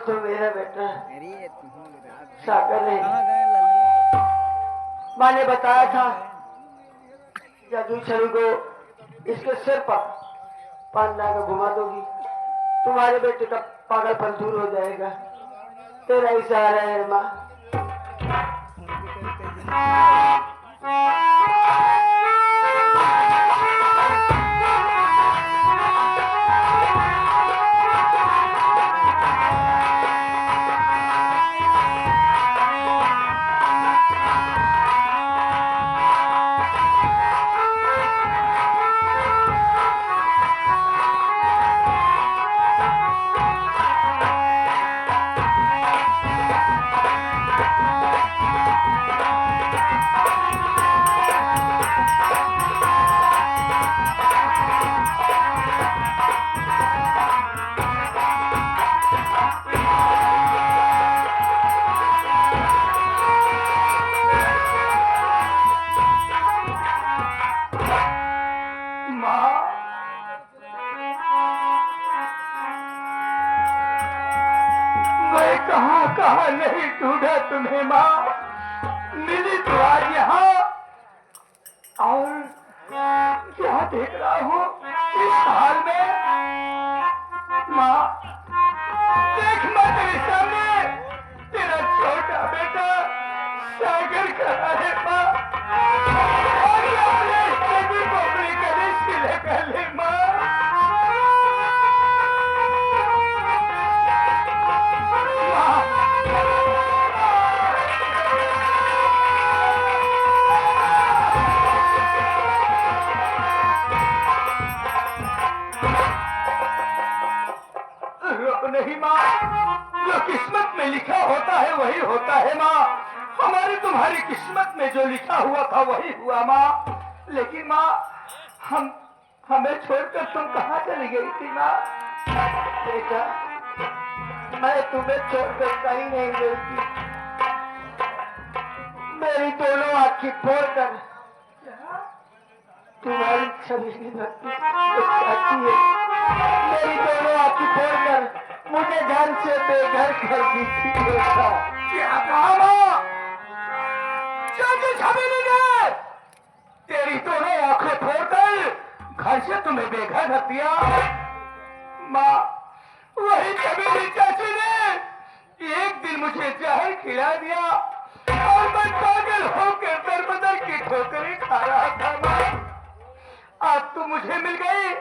तो मेरा बेटा सागर है। माँ ने बताया था जादू छड़ी को इसके सिर पर पांडा का घुमा दोगी, तुम्हारे बेटे का पागलपन दूर हो जाएगा। तेरा इशारा है माँ। कहाँ नहीं ढूंढा तुम्हें माँ, मिली तो आज यहाँ। और क्या देख रहा हूँ इस हाल में माँ, देख माँ तेरे सामने तेरा छोटा बेटा सागर खड़ा है माँ। और अपने सभी को अपने गले से लगा ले माँ। नहीं माँ, जो किस्मत में लिखा होता है वही होता है माँ। हमारी तुम्हारी किस्मत में जो लिखा हुआ था वही हुआ माँ। लेकिन माँ हमें छोड़कर तुम कहाँ चली गई थी माँ? बेटा मैं तुम्हें छोड़कर कहीं नहीं गई थी। मेरी दोनों आंखें फोड़कर तुम्हारी छवि की धरती चाहती है। मेरी दोनों आंखें फोड़कर मुझे घर से बेघर कर दी थी बेटा। क्या कहा माँ? छवि नहीं, तेरी दोनों आंखें फोड़कर घर से तुम्हें बेघर कर दिया माँ। वही छवि चाची ने एक दिन मुझे जहर खिला दिया और मैं पागल होकर दर बदर की ठोकरें खा रहा था माँ। आज तो मुझे मिल गई,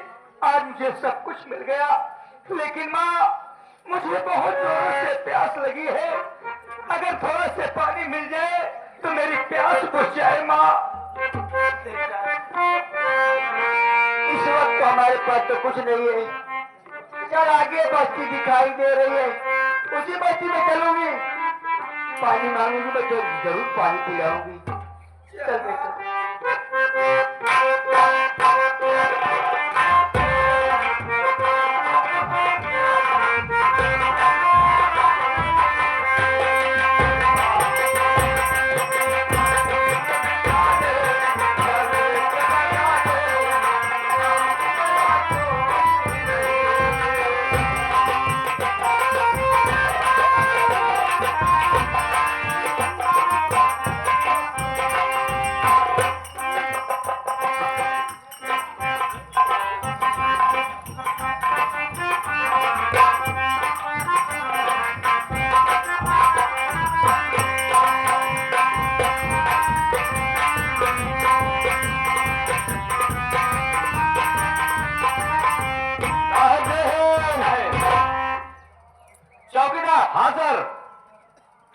आज मुझे सब कुछ मिल गया। लेकिन माँ मुझे बहुत जोरों से प्यास लगी है। अगर थोड़ा से पानी मिल जाए तो मेरी प्यास बुझ जाए माँ। इस वक्त हमारे पास तो कुछ नहीं है। चल आगे बस्ती दिखाई दे रही है, उसी बस्ती में चलूंगी। पानी मांगूंगी मैं तो जरूर पानी पिलाऊंगी। चल बेटा।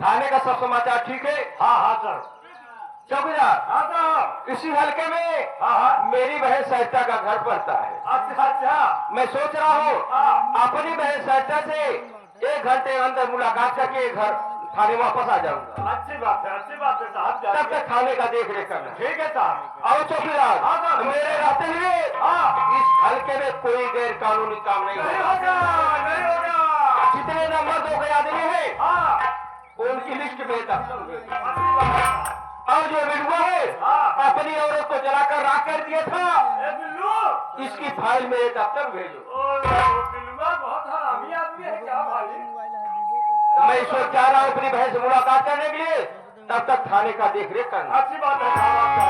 थाने का सब समाचार ठीक है? हाँ हाँ सर। चौकीदार। हाँ सर। इसी हल्के में हाँ मेरी बहन सरिता का घर पड़ता है। अच्छा। मैं सोच रहा हूँ अपनी बहन सरिता से 1 घंटे अंदर मुलाकात करके घर थाने वापस आ जाऊंगा। अच्छी बात है साहब। तब तक थाने का देख रेख करना। ठीक है साहब। और चौकीदार। हाँ सर। मेरे रहते हुए इस हल्के में कोई गैर कानूनी काम नहीं होगा। जितने नंबर 2 के आदमी है उनकी लिस्ट में और जो बिल्लुआ है अपनी औरत को जलाकर राख कर दिया था, इसकी फाइल में दफ्तर भेजो। बिल्लुआ बहुत हरामी आदमी है क्या भाई? मैं इस वक्त जा रहा हूँ अपनी बहन से मुलाकात करने के लिए, तब तक थाने का देख रेख करना। अच्छी बात है साहब आपका।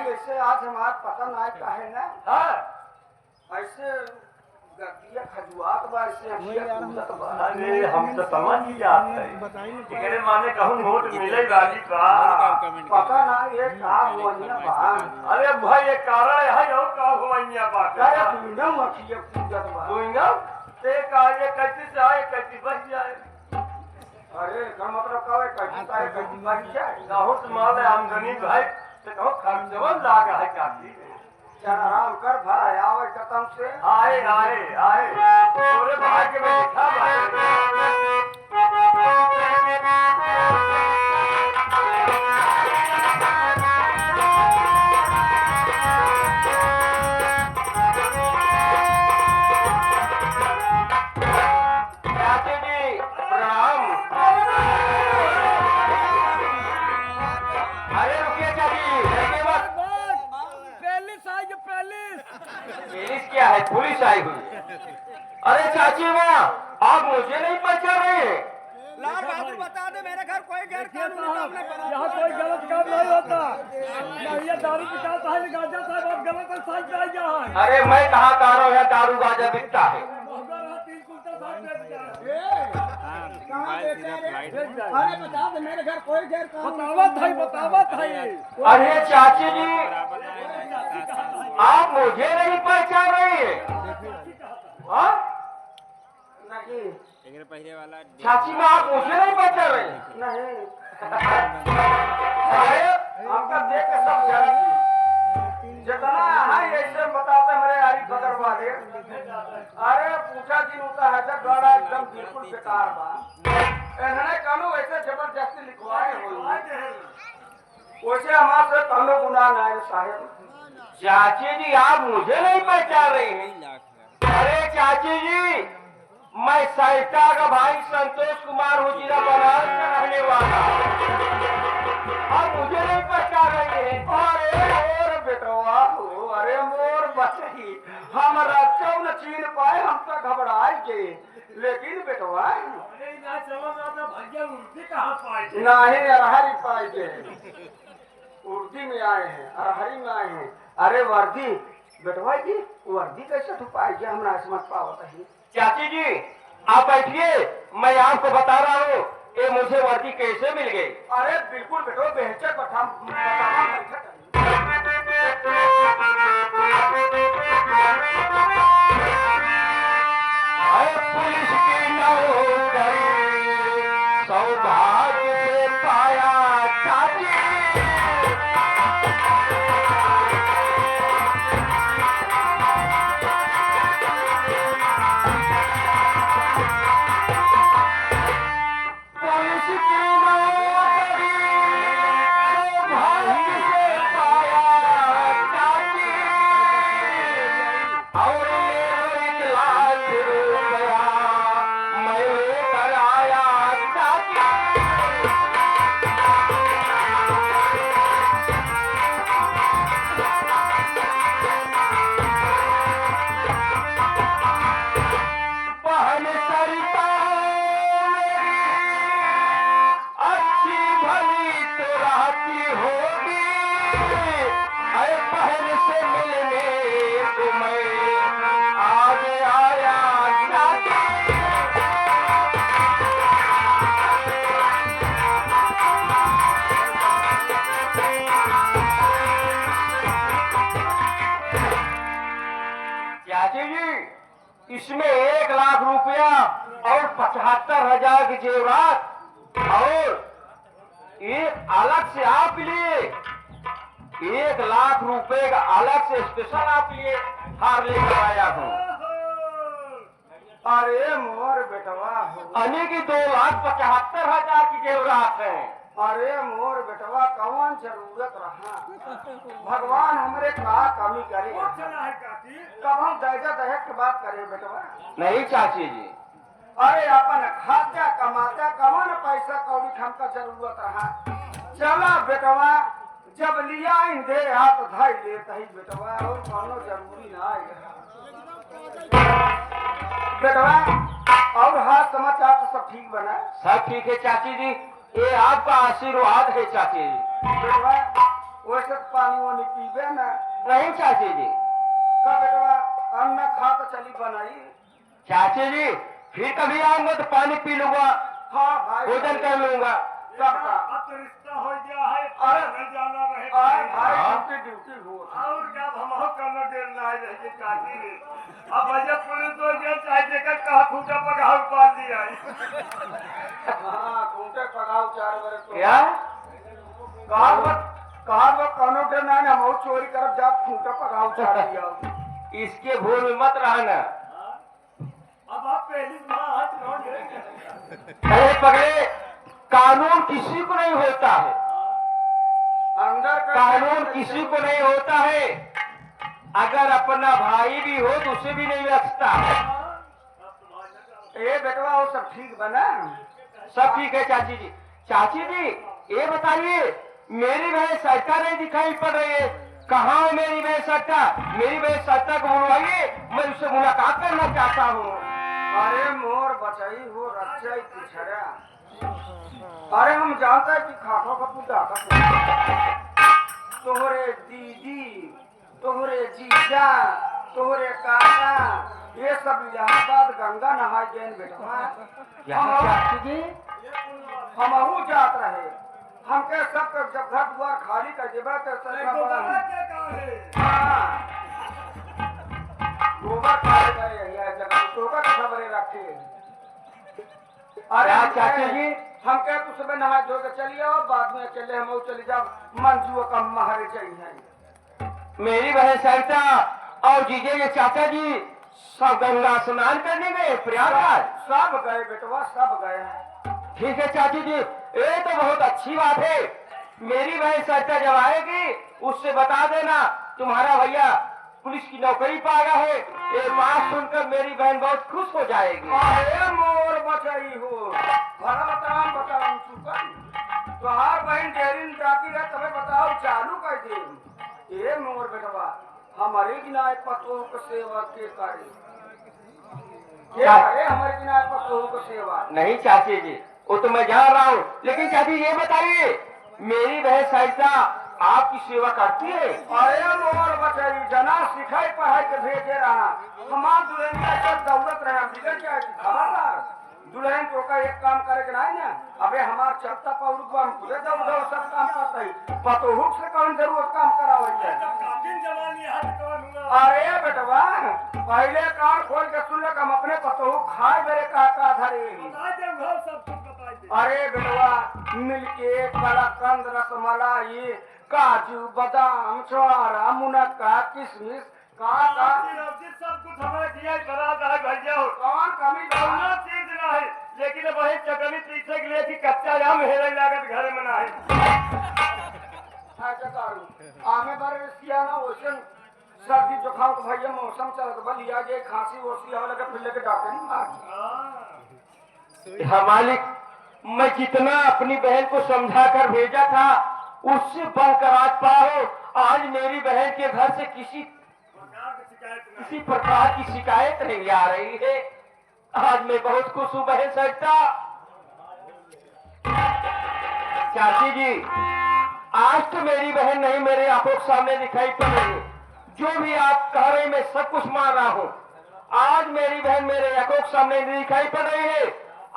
ऐसे आज हमारा पता ना काहे ना ऐसे गतिया खजुआत बा ऐसे अखिया कूदत बा। अरे हम तो समझ ही जाते हैं एकरे माने कहूं नोट मिले गाली का पता ना ये का हुआ बा। अरे भाई ये कारण है और का हुआ बात अरे दुनिया में अखिया कूदत बा। दूंगा ते काजे कैसे से आए कैसे बच जाए। अरे का मतलब का है कैसे बच जाए। बहुत माल आमदनी भाई तो कहो खर्चवन लागा है काफी। चल आराम कर भाई आवे खत्म से आए आए आए पूरे भाग्य में लिखा चाची जी प्रणाम। अरे रुकिए चाची, रुकिए मत। पुलिस क्या है, पुलिस आई हुई। अरे चाची माँ, आप मुझे नहीं पहचान रहे हैं? लाल बहादुर बता दे मेरे घर कोई गैर कानूनी काम नहीं बना। यहाँ कोई गलत काम नहीं होता। ये दारू पिटाता है, गांजा साहब आप गलत साइड पे आई यहाँ है। अरे मैं कहाँ कह रहा हूँ, यहाँ दारू गांजा बिकता है। मगर यहाँ 3 कुंटल साहब बेच गया। कहाँ बेचा रे? अरे बता दे मेरे घर कोई गैर कानूनी बतावत है। अरे चाची जी, आप मुझे नहीं पहचान रही है? हाँ? नहीं चाची माँ, आप मुझे नहीं पहचान रही? नहीं अरे आपका देख के सब जरा जितना है ऐसे बताते मेरे यारी बगर वाले। अरे पूछा जी होता है जब गाड़ा एकदम बिल्कुल बेकार बा। इन्होंने कानून वैसे जबरदस्ती लिखवाए हो वैसे हमारे से हम लोग गुनाह ना है साहेब। चाची जी, आप मुझे नहीं पहचान रही हैं? अरे चाची जी, मैं सहिता का भाई संतोष कुमार हूँ, जिला बनारस का रहने वाला। आप मुझे नहीं पहचान रही है? अरे मोर बेटवा हो, अरे मोर बचही हम रक्षव न छीन पाए, हम तो घबराए के। लेकिन बेटवा नहीं अरहरी पाए के उर्दी में आए हैं, अरहरी में आए हैं। अरे वर्दी बेटवा जी, वर्दी कैसे छुपाई गया हमरा समझ पावत है। चाची जी, आप बैठिए, मैं आपको बता रहा हूँ ये मुझे वर्दी कैसे मिल गई। अरे बिल्कुल बेटो बेहतर बतावा। अरे पुलिस की नौकरी सौभाग्य से पाया चाची। पुलिस की नौकरी सौभाग्य से पाया चाची। और मेरे 1 लाख रुपया मैं लेकर आया चाची। बहन सरिता मेरी अच्छी भली तो रहती होगी। अरे बहन से मिलने को मैं चाची जी, इसमें 1 लाख रुपया और 75,000 के जेवरात और एक अलग से आप लिए 1 लाख रुपए का अलग से स्पेशल आप लिए हार लेकर आया हूँ। अरे मोर बेटवा हो, अने की 2,75,000 की जेवरात है। अरे मोर बेटवा कौन जरूरत रहा, भगवान हमरे का कमी करे, चला है काकी। कब हम दहेजा दहेज की बात करे बेटवा। नहीं चाची जी, अरे अपन खाते कमाते कौन पैसा कौड़ी की हमका जरूरत रहा। चला बेटवा, जब लिया दे हाथ धाई लेते ही बेटवा, और कौनो जरूरी ना है बेटवा। और हाथ समाचार तो सब ठीक बना सब ठीक है चाची जी, ये आपका आशीर्वाद है चाची जी। बेटवा। वैसे तो पानी वानी पीबे ना नहीं चाची जी, का बेटवा, अन्न खा तो चली बनाई। चाची जी फिर कभी आऊंगा तो पानी पी लूंगा, हाँ भाई, भोजन कर लूंगा। सबका। अब तो रिश्ता हो गया है, अरे, नहीं जाना रहे। अरे भाई हाँ। ड्यूटी हो। और क्या हम हो करना देर ना है रही काकी। अब भैया पुलिस तो ये चाहे देखा कहा खूटा पगार पाल दिया है। हाँ खूंटे पगाओ 4 बरस तो। क्या कहा वो कौनो डर ना हम और चोरी करब जा खूंटे पगाओ 4 दिया। इसके भूल में मत रहना। अब आप पहली बार हाथ लौट गए। अरे पगले, कानून किसी को नहीं होता है, अंदर का कानून किसी को नहीं होता है। अगर अपना भाई भी हो तो उसे भी नहीं रखता। ए बेटवा वो सब ठीक बना। सब ठीक है चाची जी। चाची जी ये बताइए, मेरी बहन सरिता नहीं दिखाई पड़ रही है, कहाँ है मेरी बहन सरिता? मेरी बहन सरिता को बुलवाइए, मैं उससे मुलाकात करना चाहता हूँ। अरे मोर बचाई हो रक्षा पिछड़ा। अरे हम जानते हैं कि खाटो का पुता का तोहरे दीदी, तोहरे जीजा, तोहरे काका, ये सब इलाहाबाद गंगा नहा गए बेटवा। यहाँ चाची जी, हमहू जात रहे, हमके सब जब घर द्वार खाली कर देबा तो सरका बड़ा गोबर खाली करे यह जगह गोबर खबरे रखे। अरे क्या चाची जी? हम कह तू सुबह नहा धो के चली आओ, बाद में अकेले हम चली जाओ, मंजू का महर चाहिए। मेरी बहन सरिता और जीजे के चाचा जी सब गंगा स्नान करने गए प्रयागराज। सब गए बेटवा, सब गए। ठीक है चाची जी, ये तो बहुत अच्छी बात है। मेरी बहन सरिता जब आएगी उससे बता देना तुम्हारा भैया पुलिस की नौकरी पा गया है। ये बात सुनकर मेरी बहन बहुत खुश हो जाएगी। अरे मोर बचाई हो, भला बताओ बताओ चुका तो हर बहन डेरी जाती रहे, तुम्हें बताओ चालू कर दे। ये मोर बेटवा, हमारे बिना पतों को सेवा के करे, हमारे बिना पतों को सेवा नहीं चाची जी, वो तो मैं जान रहा हूँ, लेकिन चाची ये बताइए, मेरी बहन सरिता आपकी सेवा करती है? अरे मोर बचाई, जना सिखाई पढ़ाई के भेजे रहा, हमार दुल्हन का सब दौलत रहे, बिगड़ जाए खबरदार। दुल्हन तो का एक काम करे के नहीं ना, अबे हमार चलता पौड़ को हम खुदे दौड़ सब काम करते ही, पतोहुक से कौन जरूरत काम करावे है। काकिन जवानी हाथ कौन हुआ। अरे बेटवा, पहले कान खोल के सुन ले, हम अपने पतोहुक खाए मेरे का धरे। बता दे घर सब कुछ बता दे। अरे बेटवा, मिल्के कलाकंद रसमलाई काजू बादाम छोहारा मुनक्का किशमिश का सब कुछ हमारे दिया बना है भैया। कौन कमी कौनो चीज ना है, लेकिन वही चटनी पीछे के लिए कि कच्चा आम हेरे लागत घर में ना है। आमे बार किया ना ओसन सर्दी जुकाम को भैया मौसम चलत बलिया जे खांसी ओसी हो लगे फिर लेके डॉक्टर नहीं मार। हाँ मालिक, मैं जितना अपनी बहन को समझा कर भेजा था उससे बढ़कर आज पाओ, आज मेरी बहन के घर से किसी प्रकार की शिकायत नहीं आ रही है। आज मैं बहुत खुश हूँ बहन सरिता। चाची जी, आज तो मेरी बहन नहीं मेरे आंखों के सामने दिखाई पड़ रही है। जो भी आप कह रहे मैं सब कुछ मान रहा हूँ। आज मेरी बहन मेरे आंखों के सामने नहीं दिखाई पड़ रही है।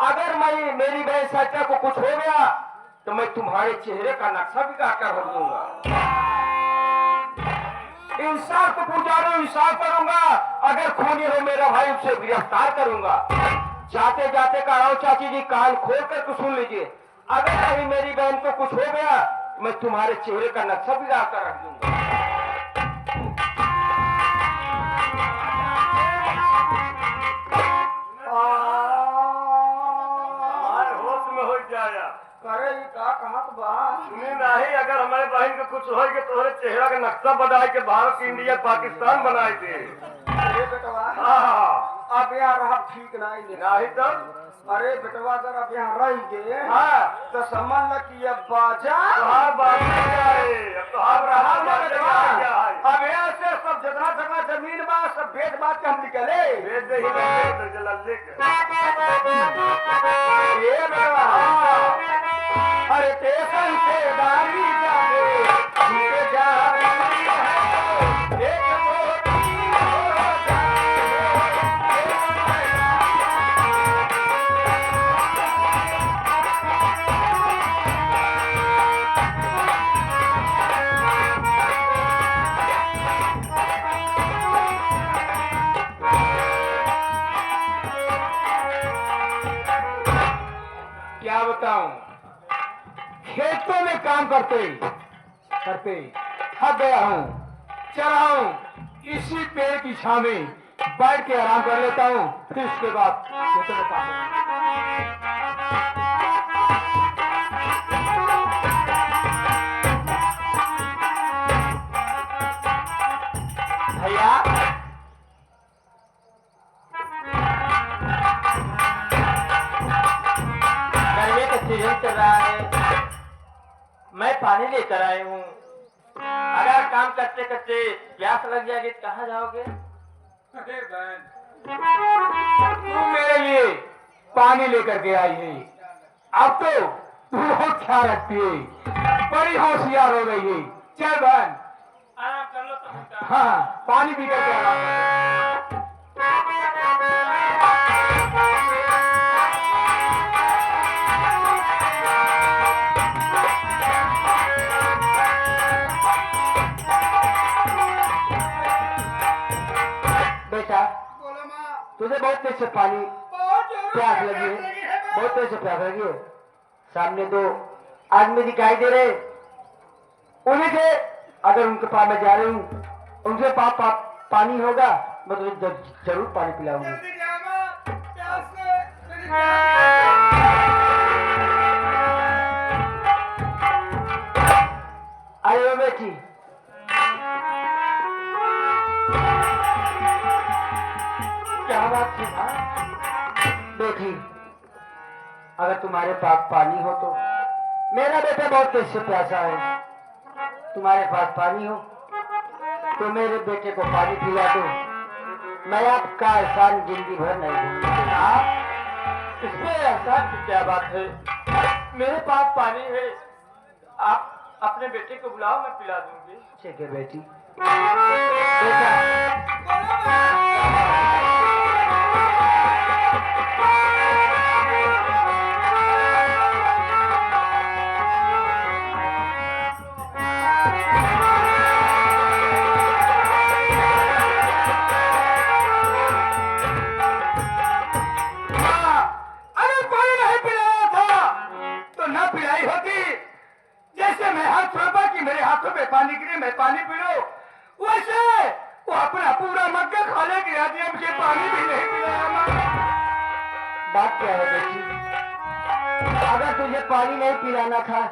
अगर मेरी बहन सरिता को कुछ हो गया तो मैं तुम्हारे चेहरे का नक्शा भी काट कर रख दूंगा। इंसाफ तो पुजारी इंसाफ करूंगा, अगर खूनी हो मेरा भाई उसे गिरफ्तार करूंगा। जाते जाते कह रहा हूं चाची जी, कान खोल कर सुन लीजिए, अगर कहीं मेरी बहन को कुछ हो गया मैं तुम्हारे चेहरे का नक्शा बिगाड़ कर रख दूंगा। हमारे होश में हो जाया करे ये का कहाँ तो बा सुनी नहीं, अगर हमारे बहन को कुछ हो तो हमारे चेहरा का नक्शा बनाए के भारत इंडिया पाकिस्तान बनाए थे। अरे बेटवा हाँ अब यहाँ रहा ठीक नहीं ले नहीं तो अरे बेटवा अगर अब यहाँ रह गए हाँ तो समझ ल कि अब बाजा तुहार बात क्या है, अब तो अब रहा आप ना बेटवा क्या है अब यहाँ से सब जितना जगह जमीन बा सब बेच बात के हम निकले भेज दे ही नहीं तो जला लेकर ये बेटवा अरे टेशन से गाड़ी जावे छूटे जा रही है एक मोटी हो क्या बताऊं, खेतों में काम करते करते थक गया हूँ, चला हूँ इसी पेड़ की छांव में बैठ के आराम कर लेता हूँ, फिर उसके बाद खेतों में काम भैया गर्मी का सीजन चल रहा है, मैं पानी लेकर आई हूँ, अगर काम करते करते प्यास लग जाएगी तो कहाँ जाओगे? अरे बहन तू मेरे लिए पानी लेकर के आई है, अब तो बहुत ख्याल रखती है, बड़ी होशियार हो गई है। चल बहन आराम कर लो तुम हाँ पानी पी करके आराम कर। बेटा बोलो माँ तुझे बहुत तेज से पानी बहुत जोरों प्यास से लगी प्यास लगी है, है बहुत तेज से प्यास लगी है। सामने दो आदमी दिखाई दे रहे, उन्हीं से अगर उनके पास में जा रही हूँ, उनसे पानी होगा मैं तुझे जरूर पानी पिलाऊंगी। जल्दी जा माँ प्यास से मेरी प्यास अरे वो बेटी क्या बात थी माँ? बेटी अगर तुम्हारे पास पानी हो तो, मेरा बेटा बहुत तेज से प्यासा है, तुम्हारे पास पानी हो तो मेरे बेटे को पानी पिला दो, मैं आपका एहसान जिंदगी भर नहीं भूलूंगा। इसमें एहसान की क्या बात है, मेरे पास पानी है, आप अपने बेटे को बुलाओ मैं पिला दूंगी। ठीक है बेटी। बेटा बोलो माँ अरे पानी नहीं पिलाया था तो न पिलाई होती, जैसे मैं हाथ छोड़ा कि मेरे हाथों में पानी गिरे मैं पानी पी लूं, वैसे वो अपना पूरा मग्गा खा ले गया दिया, मुझे पानी भी नहीं पिलाया। बात क्या है बेटी, अगर तुझे पानी नहीं पिलाना था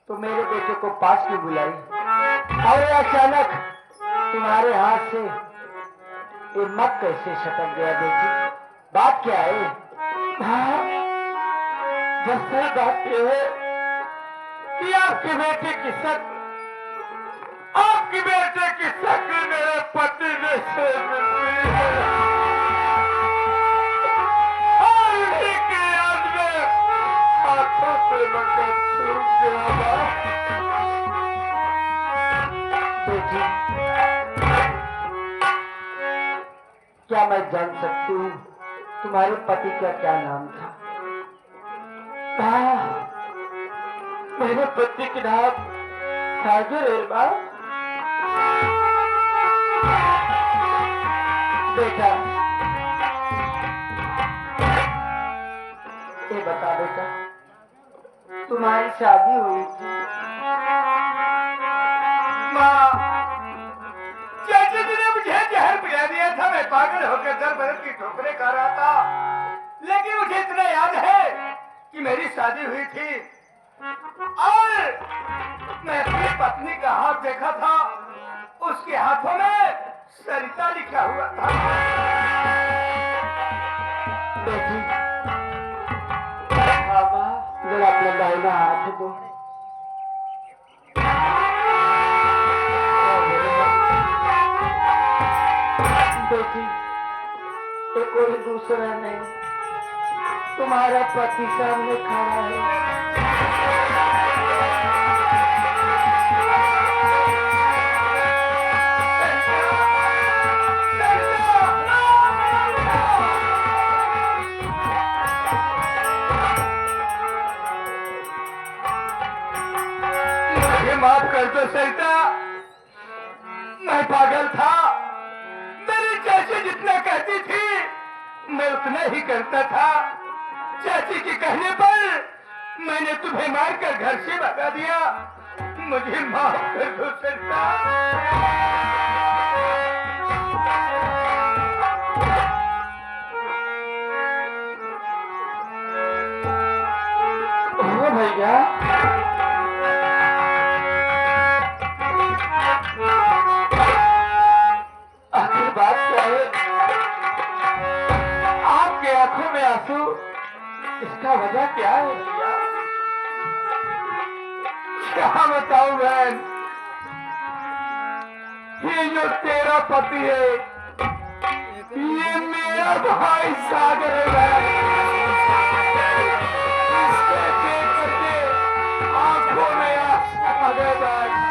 तो मेरे बेटे को पास में बुलाई, और अचानक तुम्हारे हाथ से ये मग कैसे सटक गया बेटी? बात क्या है? हाँ, दरअसल बात यह है कि आपके बेटे की शक्ल मेरे पति ने से मिलती है, और उसी की याद में हाथों से मगर छूट गया। बेटी क्या मैं जान सकती हूँ तुम्हारे पति का क्या नाम था? मेरे पति का नाम सागर है। बेटा ये बता बेटा, तुम्हारी शादी हुई थी? माँ, चाची जी ने मुझे जहर पिला दिया था, मैं पागल होकर दर बदर की ठोकरें खा रहा था, लेकिन मुझे इतना याद है कि मेरी शादी हुई थी और मैं अपनी पत्नी का हाथ देखा था, उसके हाथों में सरिता लिखा हुआ था। बेटी, बाबा जरा अपना दाहिना हाथ दो। बेटी, ये कोई दूसरा नहीं, तुम्हारा पति सामने खड़ा है। माफ कर दो सरिता, मैं पागल था, मेरी चाची जितना कहती थी मैं उतना ही करता था। चाची के कहने पर मैंने तुम्हें मारकर घर से भगा दिया, मुझे माफ कर दो सरिता। ओ भैया, बात क्या है? आपके आंखों में आंसू, इसका वजह क्या है भैया? क्या बताऊं बहन, ये जो तेरा पति है ये मेरा भाई सागर है बहन। इसके देख करके आंखों में आंसू आ गए बहन।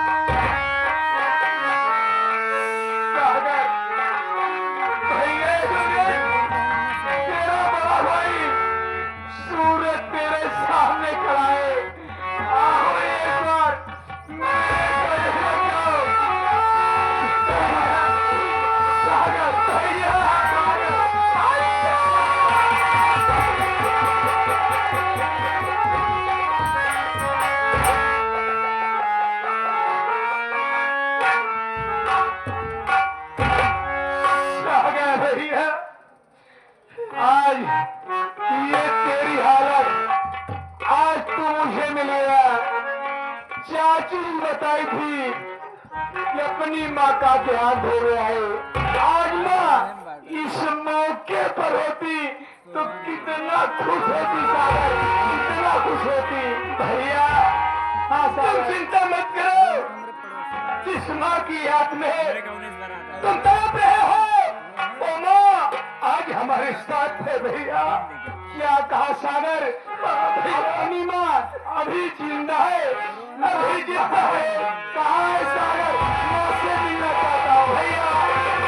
आज ये तेरी हालत, आज तू मुझे मिलेगा। चाची ने बताई थी कि अपनी माँ का ध्यान धो रहा है, आज माँ इस मौके पर होती तो कितना खुश होती सागर, कितना खुश होती। भैया तुम चिंता मत करो, जिस माँ की याद में तुम तड़प रहे हो वो माँ आज हमारे साथ है भैया। क्या कहा सागर, अपनी माँ अभी जिंदा है, अभी जिंदा है। कहाँ है सागर, माँ से मिलना चाहता हूँ भैया।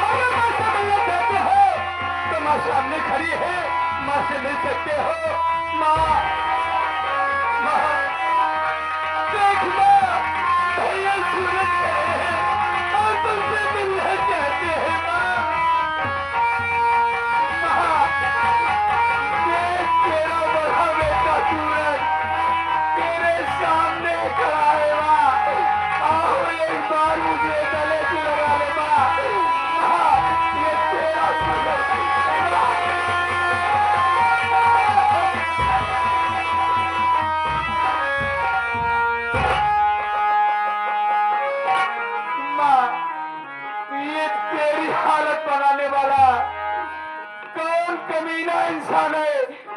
अगर माँ से मिलना चाहते हो तो माँ सामने खड़ी है, माँ से मिल सकते हो। माँ देख माँ, भैया सूरज गए हैं और तुमसे मिलना चाहते हैं माँ। तेरा बड़ा बेटा सूरज तेरे सामने खड़ा है माँ। आओ एक बार मुझे गले से लगा ले माँ। ये तेरा सूरज माँ, ये तेरी हालत बनाने वाला कौन कमीना इंसान है?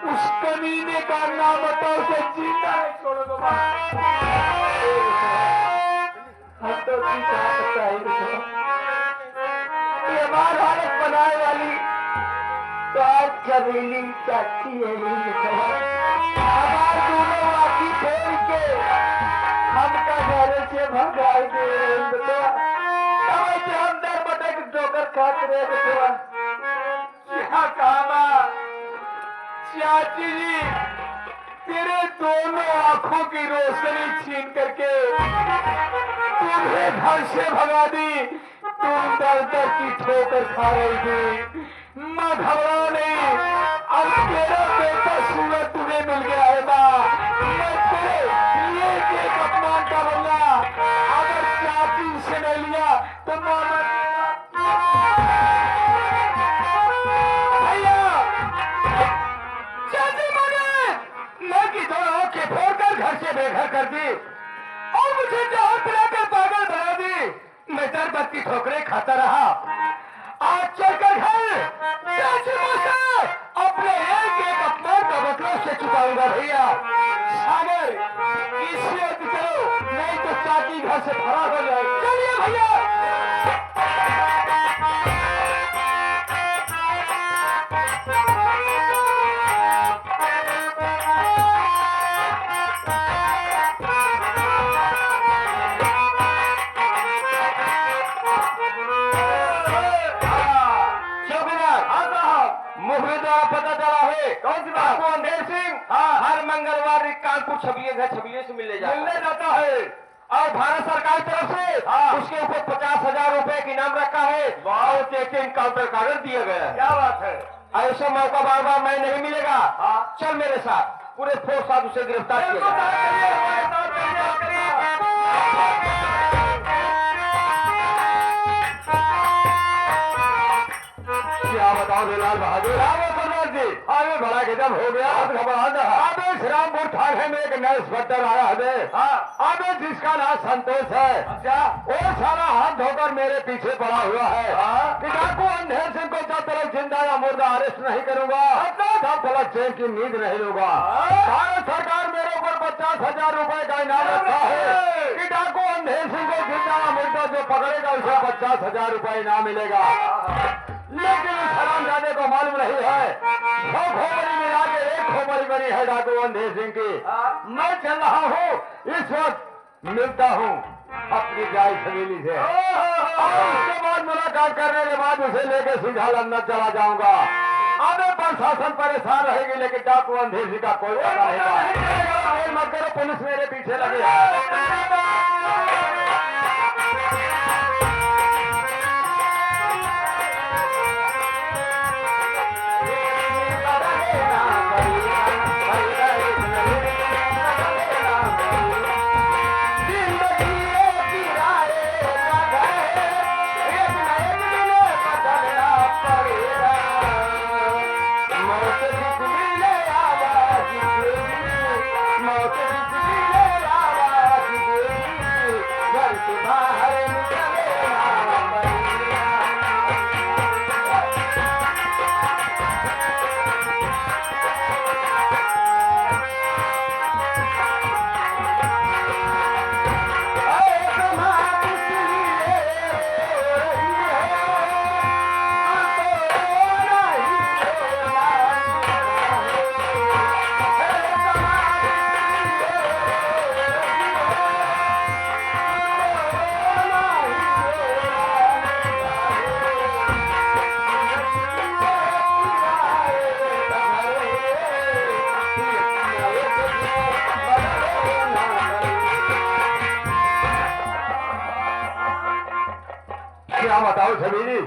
उस कमीने का नाम बताओ, उसे जिंदा नहीं छोड़ोगे। हम तो जीता सकता है। ये हमारी हालत बनाने वाली तो आज कमीनी चाची है। हमारे दोनों आखी फेर के हमका घर से भगाई दे, हम दर बटक जोकर खाते रहे। क्या कहा चाची जी, तेरे दोनों आंखों की रोशनी छीन करके तुम्हें घर से भगा दी। तू दर दर की ठोकर खा रही थी, माँ घबरा नहीं, अब तेरा बेटा सूरज तुम्हें मिल गया है माँ। मैं तेरे लिए एक अपमान करूंगा, अगर चाची से नहीं लिया तो माँ भैया चाची मैं की दोनों आंखें फोड़कर घर से बेघर कर दी और मुझे जहां पिलाकर पागल बना दी। मैं दर बद की ठोकरें खाता रहा। आज चलकर घर चाची से अपने एक एक अपमान का बदला से चुकाऊंगा भैया। सागर इसी वक्त चलो, नहीं तो चाची घर से फरार हो जाए। चलिए भैया। मुखबिर द्वारा पता चला है। कौन सी बात? अंधेर सिंह हर मंगलवार कानपुर छबिले से मिलने जाता है और भारत सरकार की तरफ से उसके ऊपर 50,000 रुपए की इनाम रखा है और चेक इनकाउंटर कागज दिया गया है। क्या बात है? ऐसा मौका बार बार मैं नहीं मिलेगा। चल मेरे साथ, पूरे फोर्स साथ उसे गिरफ्तार किया। क्या बताओ लाल बहादुर जी, आगे भला गजब हो गया। आगे श्रीरामपुर थाने में एक नया इंस्पेक्टर आया है, आगे जिसका नाम संतोष है। अच्छा, वो सारा हाथ धोकर मेरे पीछे पड़ा हुआ है कि डाकू अंधेर सिंह को जब तक जिंदा या मुर्दा अरेस्ट नहीं करूंगा तब तक चैन की नींद नहीं लूंगा। भारत सरकार मेरे ऊपर 50,000 रुपए का इनाम रखा है कि डाकू अंधेर सिंह को जिंदा या मुर्दा जो पकड़ेगा उसे 50,000 रुपए इनाम मिलेगा। लेकिन इस हरामजादे को मालूम नहीं है 2 खोपड़ी मिला के 1 खोपड़ी बनी है डाकू अंधेर सिंह की। मैं चल रहा हूँ, इस वक्त मिलता हूँ अपनी गाय सवेली से और उसके बाद मुलाकात करने के बाद उसे लेके सीधा लंदन चला जाऊंगा। आगे प्रशासन परेशान रहेगी लेकिन डाकू अंधेर सिंह का कोई पता नहीं। मत करो, पुलिस मेरे पीछे लगी है। क्या बताओ छबीली,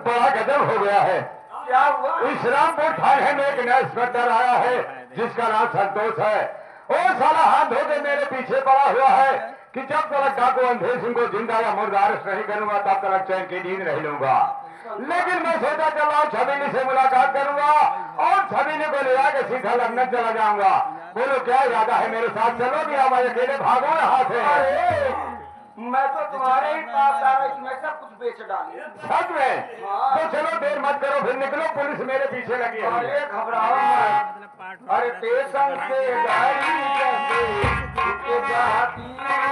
बड़ा गजब हो गया है। क्या हुआ? इस रामपुर थाने में एक नया इंस्पेक्टर आया है जिसका नाम संतोष है। वो सारा हाथ धो के मेरे पीछे पड़ा हुआ है कि जब तक डाकू अंधेर सिंह को जिंदा या मुर्दा अरेस्ट नहीं करूंगा तब तक चैन की नींद नहीं लूंगा। लेकिन मैं सोचा चल रहा हूँ छबीली से मुलाकात करूंगा और छबीली को ले आके सीधा लंदन चला जाऊंगा। बोलो क्या इरादा है, मेरे साथ चलोगे या मैं अकेले भागू यहाँ से? मैं तो तुम्हारे ही पास आ रहा, इसमें सब कुछ बेच डाली। सच में? तो चलो देर मत करो, फिर निकलो, पुलिस मेरे पीछे लगी है। अरे घबराओ मत। अरे स्टेशन से गाड़ी कैसे जाती है।